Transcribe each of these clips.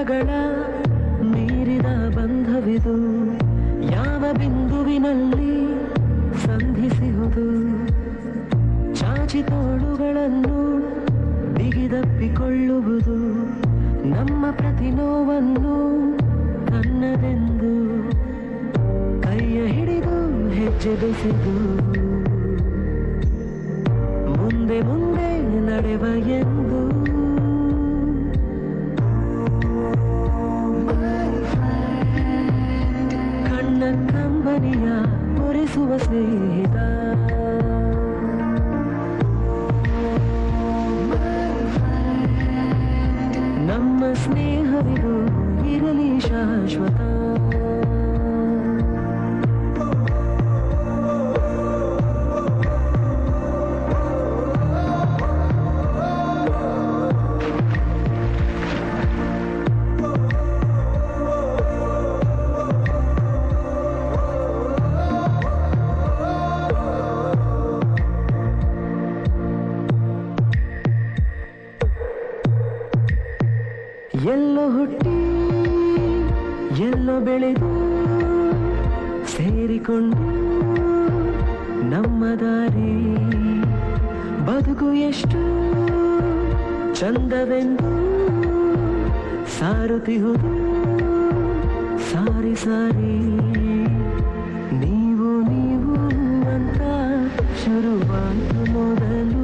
ಕಾಲಗಳ ಮೀರಿದ ಬಂಧವಿದು, ಯಾವ ಬಿಂದುವಿನಲ್ಲಿ ಸಂಧಿಸುವುದು. ಚಾಚಿ ತೋಳುಗಳನ್ನು ಬಿಗಿದಪ್ಪಿಕೊಳ್ಳುವುದು, ನಮ್ಮ ಪ್ರತಿ ನೋವನ್ನು ತನ್ನದೆಂದು ಕೈಯ ಹಿಡಿದು ಹೆಜ್ಜೆ ಬೆಸೆದು ಮುಂದೆ ಮುಂದೆ ನಡೆವ ಎಂದು. ಕಣ್ಣ ಕಂಬನಿಯ ಒರೆಸುವ ಸ್ನೇಹಿತ, ನಮ್ಮ ಸ್ನೇಹವಿದು ಇರಲಿ ಶಾಶ್ವತ. ಎಲ್ಲೋ ಹುಟ್ಟಿ ಎಲ್ಲೋ ಬೆಳೆದು ಸೇರಿಕೊಂಡು ನಮ್ಮ ದಾರಿ, ಬದುಕು ಎಷ್ಟು ಚಂದವೆಂದು ಸಾರುತ್ತಿಹುದು ಸಾರಿ ಸಾರಿ. ನೀವು ನೀವು ಅಂತ ಶುರುವಾದ ಮೊದಲು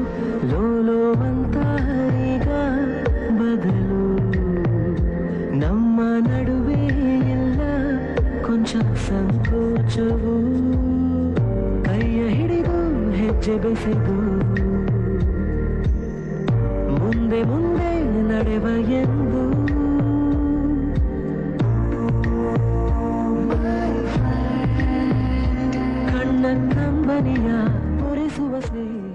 ಲೋಲೋ ಅಂತ ಈಗ ಬದಲು. ನಮ್ಮ ನಡುವೆ ಎಲ್ಲ ಕೊಂಚ ಸಂಕೋಚವು, ಕೈಯ ಹಿಡಿದು ಹೆಜ್ಜೆ ಬೆಸೆದು ಮುಂದೆ ಮುಂದೆ ನಡೆವ ಎಂದು. ಕಣ್ಣ ಕಂಬನಿಯ ಒರೆಸುವ ಸ್ನೇಹ